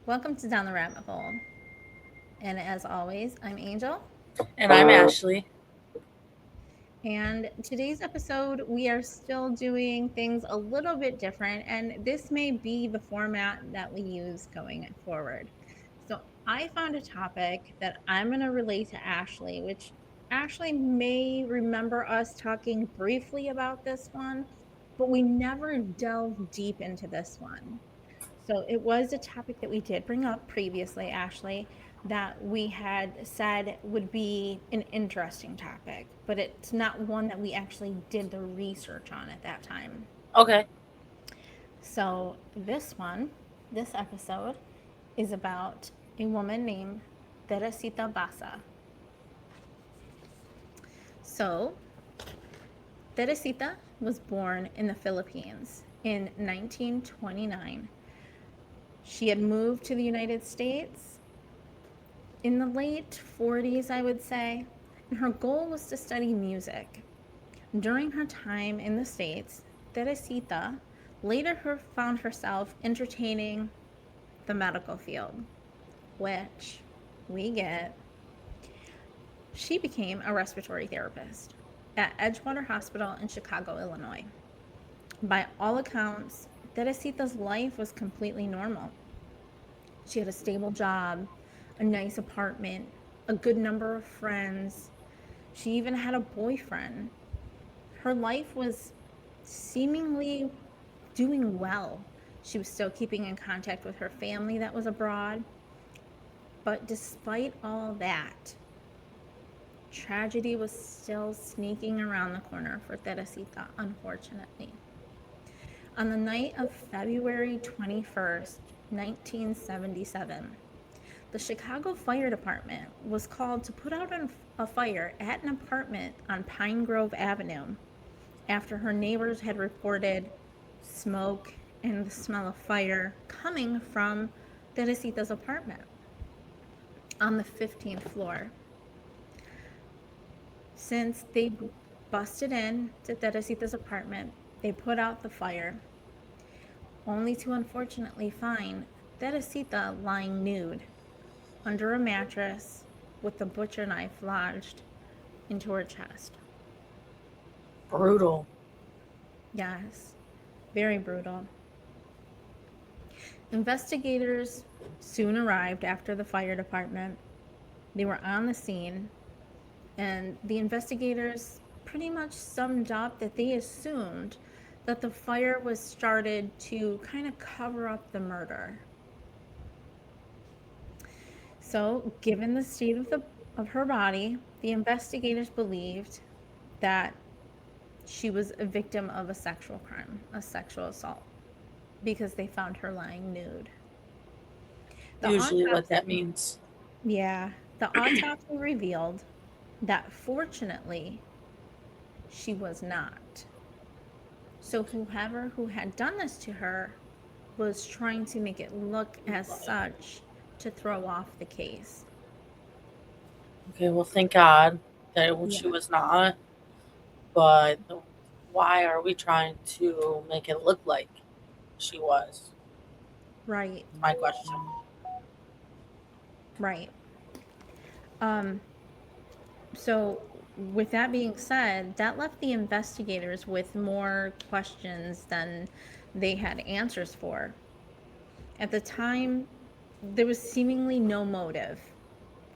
Welcome to Down the Rabbit Hole. And as always, I'm Angel. And I'm Ashley. And today's episode, we are still doing things a little bit different. And this may be the format that we use going forward. So I found a topic that I'm going to relate to Ashley, which Ashley may remember us talking briefly about this one, but we never delved deep into this one. So it was a topic that we did bring up previously, Ashley, that we had said would be an interesting topic, but it's not one that we actually did the research on at that time. Okay. So this episode, is about a woman named Teresita Basa. So Teresita was born in the Philippines in 1929. She had moved to the United States in the late 40s, I would say, and her goal was to study music. During her time in the States, Teresita later found herself entertaining the medical field, which we get. She became a respiratory therapist at Edgewater Hospital in Chicago, Illinois. By all accounts, Teresita's life was completely normal. She had a stable job, a nice apartment, a good number of friends. She even had a boyfriend. Her life was seemingly doing well. She was still keeping in contact with her family that was abroad. But despite all that, tragedy was still sneaking around the corner for Teresita, unfortunately. On the night of February 21st, 1977, the Chicago Fire Department was called to put out a fire at an apartment on Pine Grove Avenue after her neighbors had reported smoke and the smell of fire coming from Teresita's apartment on the 15th floor. Since they busted in to Teresita's apartment, they put out the fire, only to unfortunately find Teresita lying nude under a mattress with the butcher knife lodged into her chest. Brutal. Yes, very brutal. Investigators soon arrived after the fire department. They were on the scene, and the investigators pretty much summed up that they assumed that the fire was started to kind of cover up the murder. So, given the state of her body, the investigators believed that she was a victim of a sexual crime, a sexual assault, because they found her lying nude. The Usually what that autopsy, means. yeah, the autopsy revealed that fortunately she was not. So whoever who had done this to her was trying to make it look as such to throw off the case. Okay, well, thank God that Yeah, she was not. But why are we trying to make it look like she was? right, My question. right. Um, so with that being said, that left the investigators with more questions than they had answers for. At the time, there was seemingly no motive.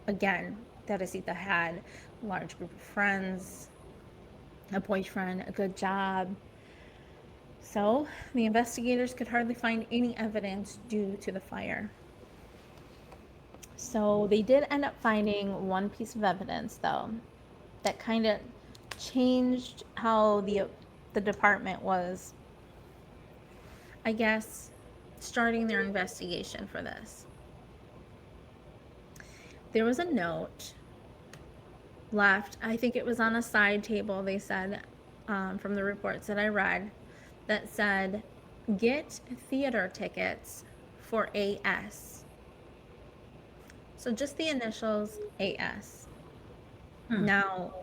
Again, Teresita had a large group of friends, a boyfriend, a good job. So the investigators could hardly find any evidence due to the fire. So they did end up finding one piece of evidence, though, that kind of changed how the department was, I guess, starting their investigation for this. There was a note left. I think it was on a side table, they said, from the reports that I read, that said, get theater tickets for AS. So just the initials AS. Hmm. Now,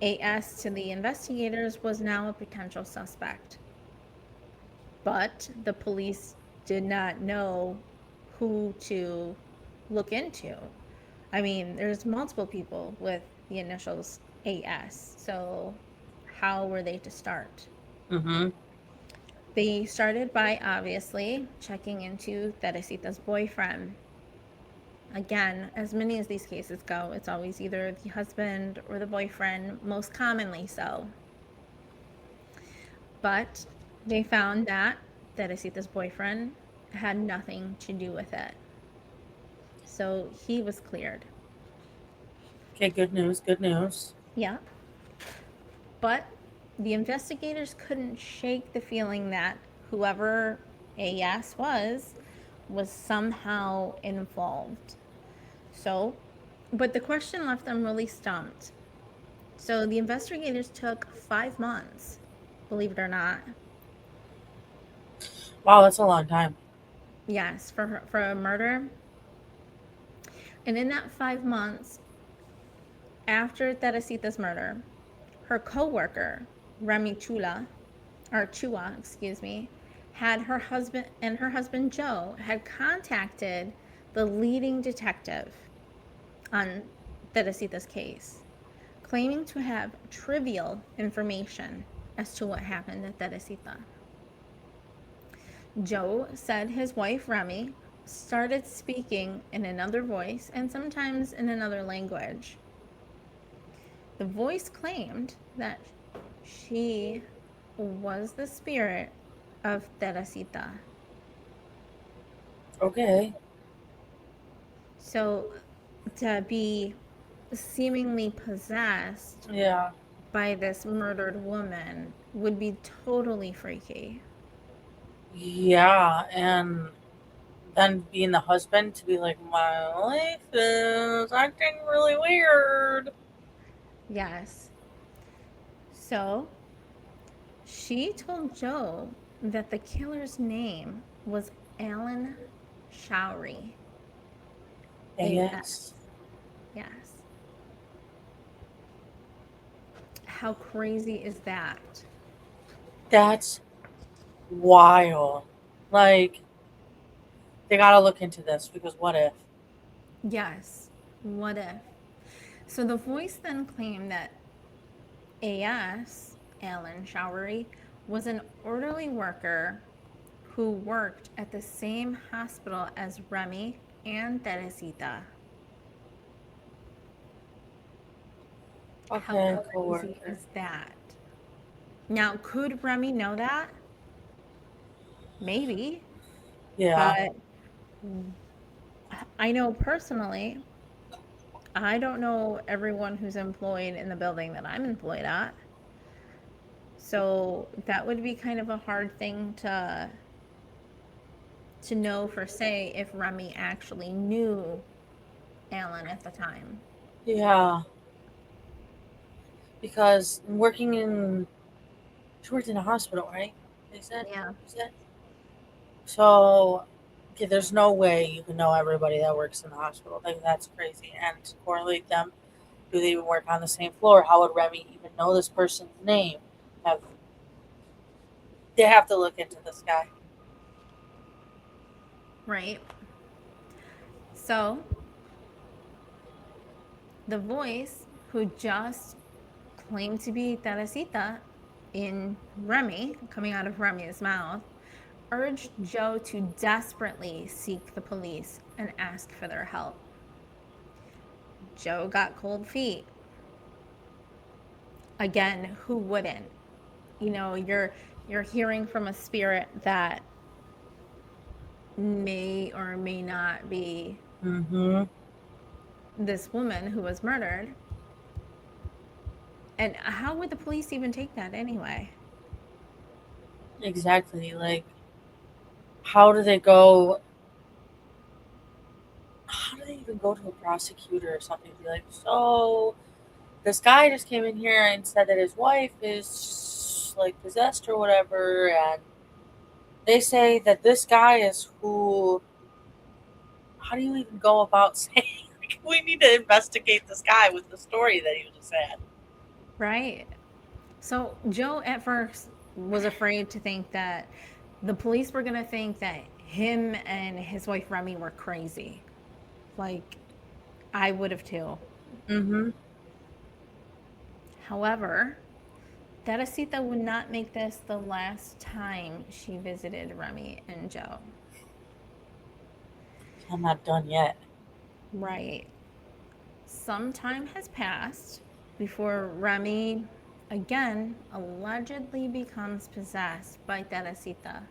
AS to the investigators was now a potential suspect, but the police did not know who to look into. I mean, there's multiple people with the initials AS. So, how were they to start? Mm-hmm. They started by obviously checking into Teresita's boyfriend. Again, as many as these cases go, it's always either the husband or the boyfriend, most commonly so. But they found that Teresita's boyfriend had nothing to do with it. So he was cleared. Okay, good news, good news. Yeah. But the investigators couldn't shake the feeling that whoever AS was somehow involved. So, but the question left them really stumped. So the investigators took 5 months, believe it or not. Wow, that's a long time. Yes, for a murder. And in that 5 months after Teresita's murder, her coworker, Remy Chula, or Chua, excuse me, had her husband Joe had contacted the leading detective on Teresita's case, claiming to have trivial information as to what happened at Teresita. Joe said his wife Remy started speaking in another voice and sometimes in another language. The voice claimed that she was the spirit of Teresita. Okay. So to be seemingly possessed Yeah. by this murdered woman would be totally freaky. Yeah, and then being the husband to be like, my life is acting really weird. Yes. So she told Joe that the killer's name was Alan Showery. Yes. AS. Yes. How crazy is that? That's wild. Like, they gotta look into this because what if? Yes. What if? So the voice then claimed that AS, Alan Showery, was an orderly worker who worked at the same hospital as Remy and Teresita. How Okay, crazy coworker. is that? Now, could Remy know that? Maybe. Yeah. But I know personally, I don't know everyone who's employed in the building that I'm employed at. So that would be kind of a hard thing to know for say if Remy actually knew Alan at the time. Yeah. Because working in, she worked in a hospital, right? They said? Yeah. You said? So, okay, there's no way you can know everybody that works in the hospital. Like, that's crazy. And to correlate them, do they even work on the same floor? How would Remy even know this person's name? Have They have to look into this guy. Right. So the voice who just claimed to be Teresita in Remy, coming out of Remy's mouth, urged Joe to desperately seek the police and ask for their help. Joe got cold feet. Again, who wouldn't? You know, you're hearing from a spirit that may or may not be Mm-hmm. this woman who was murdered. And how would the police even take that anyway? Exactly. Like, how do they go? How do they even go to a prosecutor or something? Be like, so this guy just came in here and said that his wife is like possessed or whatever, and they say that this guy is who. How do you even go about saying like, we need to investigate this guy with the story that he just had? Right. So Joe at first was afraid to think that the police were going to think that him and his wife Remy were crazy. Like, I would have too. Mm-hmm. However, Teresita would not make this the last time she visited Remy and Joe. I'm not done yet. Right. Some time has passed before Remy again allegedly becomes possessed by Teresita,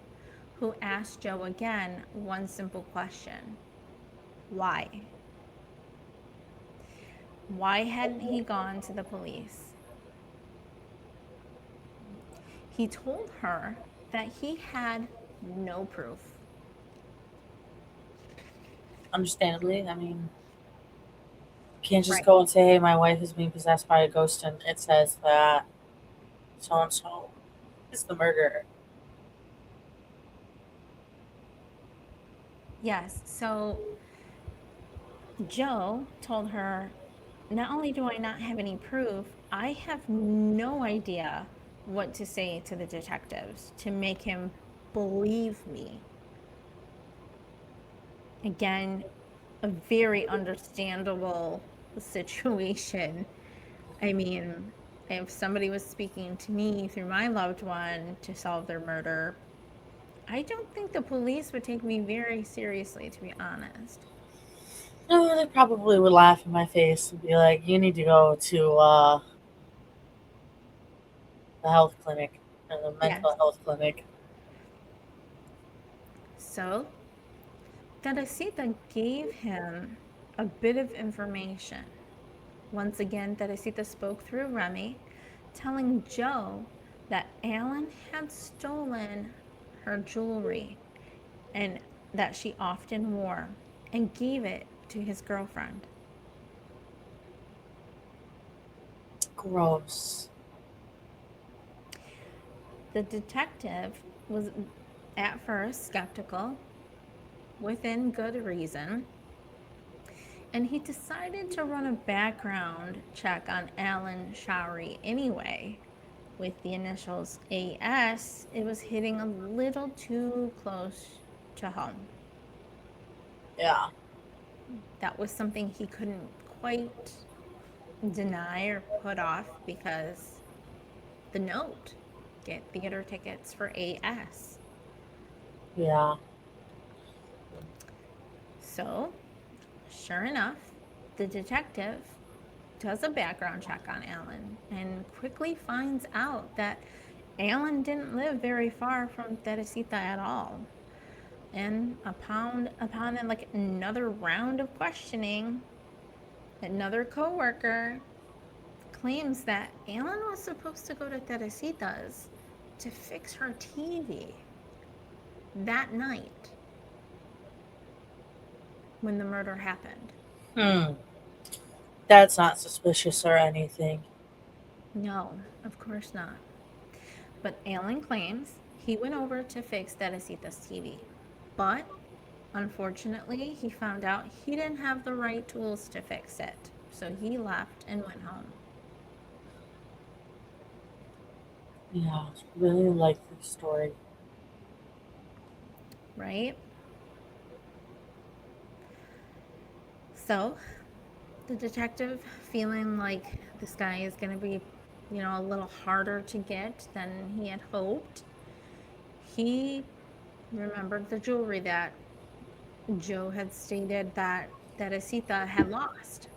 who asks Joe again one simple question: why? Why hadn't he gone to the police? He told her that he had no proof. Understandably, I mean, you can't just Right. go and say, "Hey, my wife is being possessed by a ghost," and it says that so and so is the murderer. Yes. So Joe told her, not only do I not have any proof, I have no idea what to say to the detectives to make him believe me. Again, a very understandable situation. I mean, if somebody was speaking to me through my loved one to solve their murder, I don't think the police would take me very seriously, to be honest. No, they probably would laugh in my face and be like, "You need to go to the health clinic or the mental Yes. health clinic." So, Teresita gave him a bit of information. Once again, Teresita spoke through Remy, telling Joe that Alan had stolen her jewelry and that she often wore and gave it to his girlfriend. Gross. The detective was at first skeptical, within good reason, and he decided to run a background check on Alan Showery anyway. With the initials AS, it was hitting a little too close to home. Yeah. That was something he couldn't quite deny or put off because the note: get theater tickets for AS. Yeah. So, sure enough, the detective does a background check on Alan and quickly finds out that Alan didn't live very far from Teresita at all. And upon like another round of questioning, another coworker claims that Alan was supposed to go to Teresita's to fix her TV that night when the murder happened. Hmm. That's not suspicious or anything. No, of course not. But Alan claims he went over to fix Teresita's TV. But unfortunately, he found out he didn't have the right tools to fix it. So he left and went home, Yeah. Really like this story. right? So the detective, feeling like this guy is going to be, a little harder to get than he had hoped, he remembered the jewelry that Joe had stated that Asita had lost.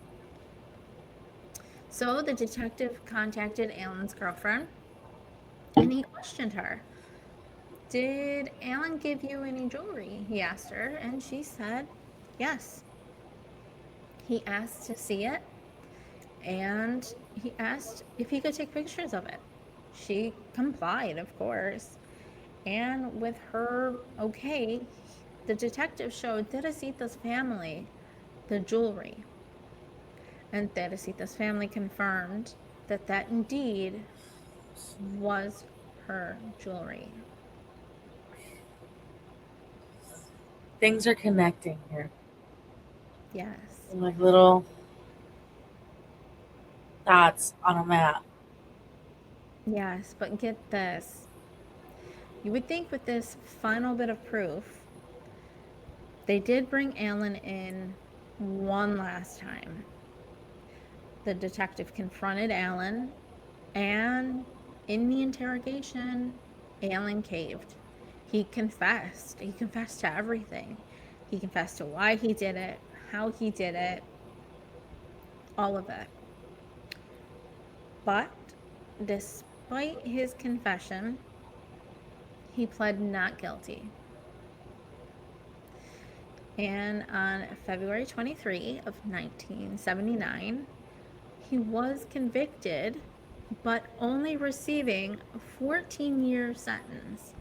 So the detective contacted Alan's girlfriend and he questioned her. Did Alan give you any jewelry? He asked her, and she said yes. He asked to see it, and he asked if he could take pictures of it. She complied, of course. And with her okay, the detective showed Teresita's family the jewelry. And Teresita's family confirmed that that indeed was her jewelry. Things are connecting here. Yes. Like little dots on a map. Yes, but get this. You would think with this final bit of proof They did bring Alan in one last time. The detective confronted Alan, and in the interrogation, Alan caved. He confessed. He confessed to everything. He confessed to why he did it, how he did it, all of it. But despite his confession, he pled not guilty. And on February 23 of 1979, he was convicted, but only receiving a 14-year sentence.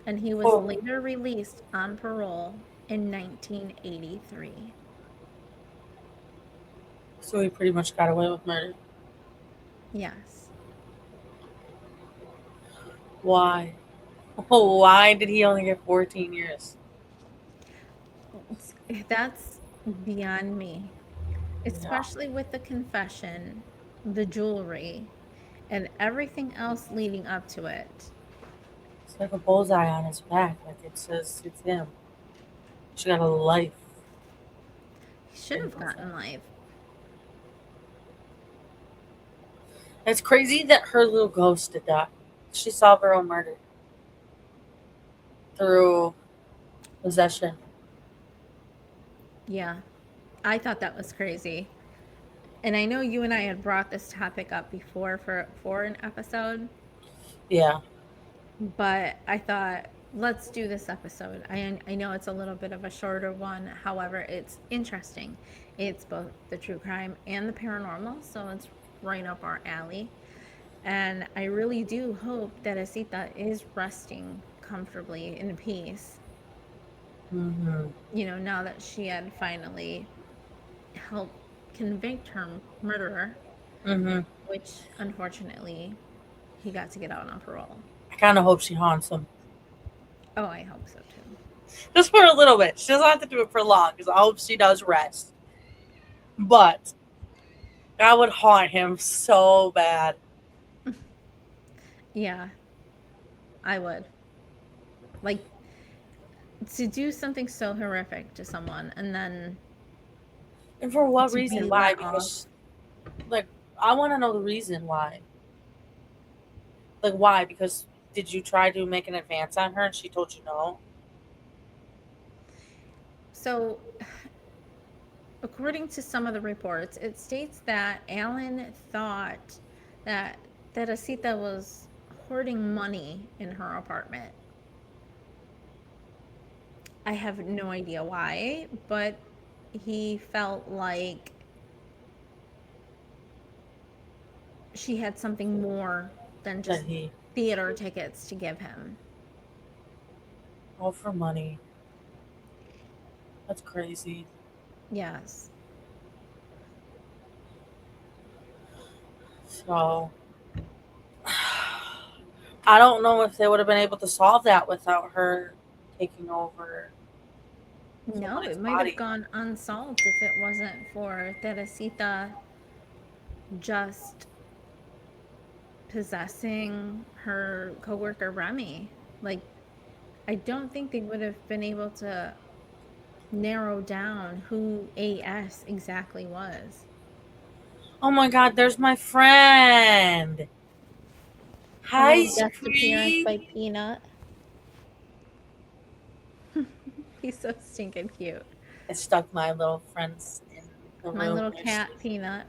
And he was Oh, later released on parole in 1983. so he pretty much got away with murder. Yes. Why? Oh, why did he only get 14 years? That's beyond me, Yeah. especially with the confession, the jewelry, and everything else leading up to it. It's like a bullseye on his back. Like it says it's him. She got a life He should in have his gotten life. life. It's crazy that her little ghost did that. She solved her own murder through possession. Yeah, I thought that was crazy. And I know you and I had brought this topic up before for an episode, Yeah. but I thought let's do this episode. I know it's a little bit of a shorter one. However, it's interesting. It's both the true crime and the paranormal, so it's right up our alley. And I really do hope that Asita is resting comfortably in peace, Mm-hmm. now that she had finally helped convict her murderer, Mm-hmm. which unfortunately he got to get out on parole. I kind of hope she haunts him. Oh, I hope so too. Just for a little bit. She doesn't have to do it for long because I hope she does rest. But I would haunt him so bad. Yeah, I would. Like, to do something so horrific to someone and then And for what to reason? be Why? let off. Because, like, I want to know the reason why. Like, why? Because did you try to make an advance on her and she told you no? So, according to some of the reports, it states that Alan thought that Teresita was hoarding money in her apartment. I have no idea why, but he felt like she had something more than That just he, theater tickets to give him. all for money. That's crazy. Yes. So, I don't know if they would have been able to solve that without her taking over No, somebody's it might have body. gone unsolved if it wasn't for Teresita just possessing her coworker Remy. Like, I don't think they would have been able to narrow down who AS exactly was. Oh my god, there's my friend. A Hi, little guest appearance Scream. by Peanut. He's so stinking cute. I stuck my little friends in the My room little where cat Peanut.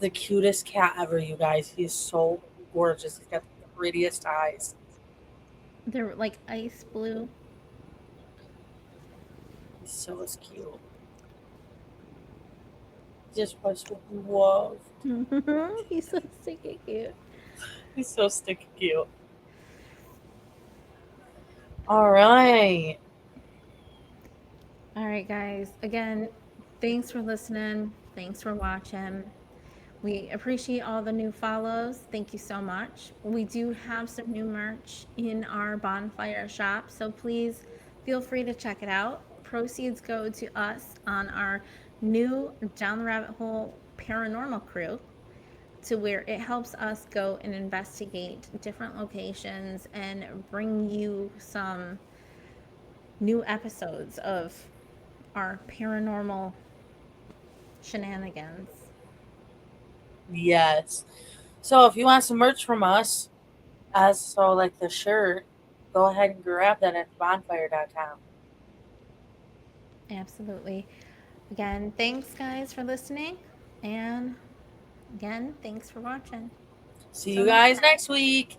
the cutest cat ever, you guys. He's so gorgeous. He's got the prettiest eyes. They're like ice blue. He's so cute. Just wants to be loved. He's so stinking cute. He's so sticky cute. All right. All right, guys. Again, thanks for listening. Thanks for watching. We appreciate all the new follows. Thank you so much. We do have some new merch in our bonfire shop, so please feel free to check it out. Proceeds go to us on our new Down the Rabbit Hole Paranormal Crew to where it helps us go and investigate different locations and bring you some new episodes of our paranormal shenanigans. Yes. So if you want some merch from us, as so like the shirt, go ahead and grab that at bonfire.com. Absolutely. Again, thanks guys for listening. And again, thanks for watching. See Till you next guys time. next week.